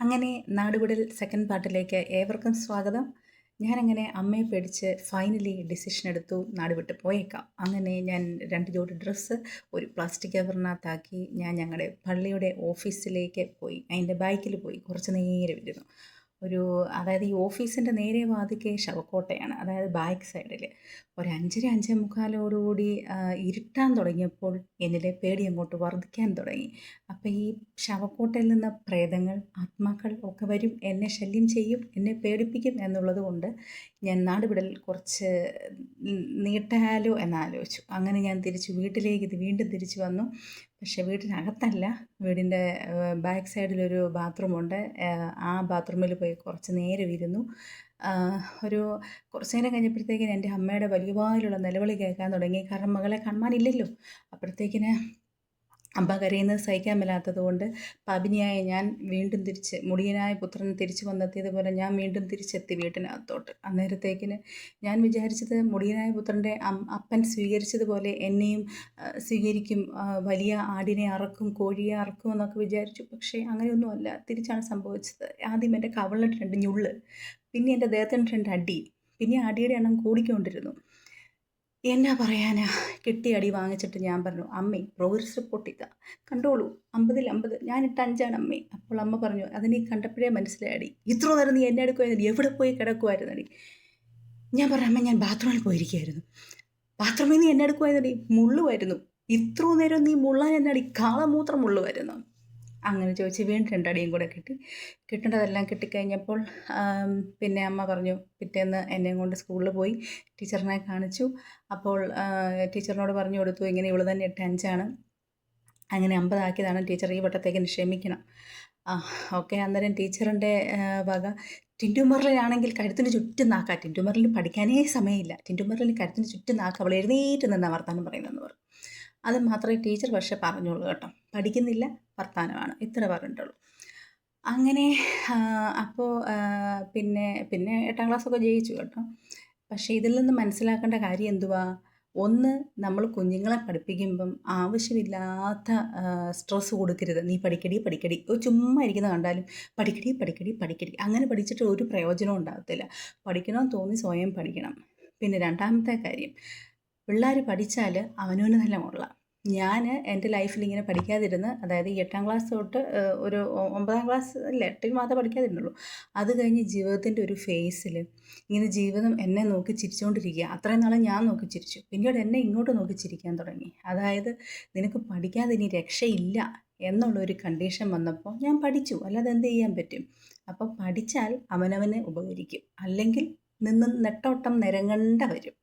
അങ്ങനെ നാടുവിടൽ സെക്കൻഡ് പാർട്ടിലേക്ക് ഏവർക്കും സ്വാഗതം. ഞാനങ്ങനെ അമ്മയെ പേടിച്ച് ഫൈനലി ഡിസിഷൻ എടുത്തു, നാട് വിട്ട് പോയേക്കാം. അങ്ങനെ ഞാൻ 2 ജോഡി ഡ്രസ്സ് ഒരു പ്ലാസ്റ്റിക് കവറിനകത്താക്കി ഞാൻ ഞങ്ങളുടെ പള്ളിയുടെ ഓഫീസിലേക്ക് പോയി. അതിൻ്റെ ബാക്കിൽ പോയി കുറച്ച് നേരം ഇരുന്നു. അതായത് ഈ ഓഫീസിൻ്റെ നേരെ വാതിക്കെ ശവക്കോട്ടയാണ്, അതായത് ബാക്ക് സൈഡിൽ. ഒരു 5:30 5:45 ഇരുട്ടാൻ തുടങ്ങിയപ്പോൾ എന്നിലെ പേടി അങ്ങോട്ട് വർദ്ധിക്കാൻ തുടങ്ങി. അപ്പോൾ ഈ ശവക്കോട്ടയിൽ നിന്ന് പ്രേതങ്ങൾ, ആത്മാക്കൾ ഒക്കെ വരും, എന്നെ ശല്യം ചെയ്യും, എന്നെ പേടിപ്പിക്കും എന്നുള്ളത് കൊണ്ട് ഞാൻ നാടുവിടൽ കുറച്ച് നീട്ടാലോ എന്നാലോചിച്ചു. അങ്ങനെ ഞാൻ വീട്ടിലേക്ക് വീണ്ടും തിരിച്ചു വന്നു. പക്ഷേ വീട്ടിനകത്തല്ല, വീടിൻ്റെ ബാക്ക് സൈഡിലൊരു ബാത്റൂമുണ്ട്. ആ ബാത്റൂമിൽ പോയി കുറച്ച് നേരം ഇരുന്നു. കുറച്ച് നേരം കഴിഞ്ഞപ്പോഴത്തേക്കിന് എൻ്റെ അമ്മയുടെ വലിയ വായിലുള്ള നിലവിളി കേൾക്കാൻ തുടങ്ങി. കാരണം മകളെ കാണാനില്ലല്ലോ. അപ്പോഴത്തേക്കിന് അമ്മ കരയുന്നത് സഹിക്കാൻ മേലാത്തത് കൊണ്ട് പാപിനിയായ ഞാൻ വീണ്ടും മുടിയനായ പുത്രൻ തിരിച്ചു വന്നെത്തിയതുപോലെ ഞാൻ വീണ്ടും തിരിച്ചെത്തി വീട്ടിനകത്തോട്ട്. അന്നേരത്തേക്കിന് ഞാൻ വിചാരിച്ചത് മുടിയനായ പുത്രൻ്റെ അപ്പൻ സ്വീകരിച്ചതുപോലെ എന്നെയും സ്വീകരിക്കും, വലിയ ആടിനെ അറക്കും, കോഴിയെ അറക്കും എന്നൊക്കെ വിചാരിച്ചു. പക്ഷേ അങ്ങനെയൊന്നുമല്ല, തിരിച്ചാണ് സംഭവിച്ചത്. ആദ്യം എൻ്റെ കവളിന് 2 ഞുള്ള്, പിന്നെ എൻ്റെ ദേഹത്തിന് 2 അടി, പിന്നെ അടിയുടെ എണ്ണം കൂടിക്കൊണ്ടിരുന്നു. എന്നാ പറയാനാ, കിട്ടിയ അടി വാങ്ങിച്ചിട്ട് ഞാൻ പറഞ്ഞു, അമ്മേ പ്രോഗ്രസ് റിപ്പോർട്ട് ഇതാ കണ്ടോളൂ, 50-ൽ 50, ഞാനിട്ട 5 അമ്മേ. അപ്പോൾ അമ്മ പറഞ്ഞു, അതിനെ കണ്ടപ്പോഴേ മനസ്സിലായി, ഇത്ര നേരം നീ എന്നെ എടുക്കുമായിരുന്നു, എവിടെ പോയി കിടക്കുമായിരുന്നടി? ഞാൻ പറഞ്ഞു, അമ്മ ഞാൻ ബാത്റൂമിൽ പോയിരിക്കുമായിരുന്നു. ബാത്റൂമിൽ നീ എന്നെ എടുക്കുമായിരുന്നടി? മുള്ളുമായിരുന്നു. ഇത്ര നേരം നീ മുള്ളാൻ എന്നടി? കാളമൂത്രം മുള്ളുമായിരുന്നു. അങ്ങനെ ചോദിച്ച് വീണ്ടും 2 അടിയും കൂടെ കിട്ടേണ്ടതെല്ലാം കിട്ടിക്കഴിഞ്ഞപ്പോൾ പിന്നെ അമ്മ പറഞ്ഞു, പിറ്റേന്ന് എന്നെയും കൊണ്ട് സ്കൂളിൽ പോയി ടീച്ചറിനെ കാണിച്ചു. അപ്പോൾ ടീച്ചറിനോട് പറഞ്ഞു കൊടുത്തു, ഇങ്ങനെ ഇവള് തന്നെ ഇട്ട 5 അങ്ങനെ 50 ആക്കിയതാണ് ടീച്ചർ, ഈ വട്ടത്തേക്ക് ക്ഷമിക്കണം. ഓക്കെ. അന്നേരം ടീച്ചറിൻ്റെ വക ടിൻറ്റു മെർലിനാണെങ്കിൽ കഴുത്തിന് ചുറ്റും നാക്കാ. ടിൻറ്റു മെർലിന് പഠിക്കാനേ സമയമില്ല. ടിൻറ്റു മെർലിന് കഴുത്തിന് ചുറ്റും നാക്ക്, അവൾ എഴുന്നേറ്റ് നിന്നാ വർത്താനം പറയുന്നതെന്ന് പറഞ്ഞു. അത് മാത്രമേ ടീച്ചർ പക്ഷേ പറഞ്ഞോളൂ കേട്ടോ, പഠിക്കുന്നില്ല, വർത്താനമാണ്, ഇത്ര പറഞ്ഞിട്ടുള്ളൂ. അങ്ങനെ അപ്പോൾ പിന്നെ 8ാം ക്ലാസ്സൊക്കെ ജയിച്ചു കേട്ടോ. പക്ഷേ ഇതിൽ നിന്ന് മനസ്സിലാക്കേണ്ട കാര്യം എന്തുവാ? ഒന്ന്, നമ്മൾ കുഞ്ഞുങ്ങളെ പഠിപ്പിക്കുമ്പം ആവശ്യമില്ലാത്ത സ്ട്രെസ് കൊടുക്കരുത്. നീ പഠിക്കടി, ചുമ്മാ ഇരിക്കുന്ന കണ്ടാലും പഠിക്കടി. അങ്ങനെ പഠിച്ചിട്ട് ഒരു പ്രയോജനവും ഉണ്ടാകത്തില്ല. പഠിക്കണമെന്ന് തോന്നി സ്വയം പഠിക്കണം. പിന്നെ 2ാമത്തെ കാര്യം, പിള്ളേർ പഠിച്ചാൽ അവനവന് നല്ല കൊള്ളാം. ഞാൻ എൻ്റെ ലൈഫിൽ ഇങ്ങനെ പഠിക്കാതിരുന്ന്, അതായത് 8ാം ക്ലാസ് തൊട്ട് ഒരു 9ാം ക്ലാസ് അല്ല 8ൽ മാത്രമേ പഠിക്കാതിരുന്നുള്ളൂ. അത് കഴിഞ്ഞ് ജീവിതത്തിൻ്റെ ഒരു ഫേസിൽ ഇങ്ങനെ ജീവിതം എന്നെ നോക്കി ചിരിച്ചുകൊണ്ടിരിക്കുക. അത്രയും നാളെ ഞാൻ നോക്കി ചിരിച്ചു, പിന്നീട് എന്നെ ഇങ്ങോട്ട് നോക്കി ചിരിക്കാൻ തുടങ്ങി. അതായത് നിനക്ക് പഠിക്കാതെ ഇനി രക്ഷയില്ല എന്നുള്ളൊരു കണ്ടീഷൻ വന്നപ്പോൾ ഞാൻ പഠിച്ചു, അല്ലാതെ എന്ത് ചെയ്യാൻ പറ്റും? അപ്പോൾ പഠിച്ചാൽ അവനവനെ ഉപകരിക്കും, അല്ലെങ്കിൽ നെട്ടോട്ടം നിരങ്ങണ്ട വരും.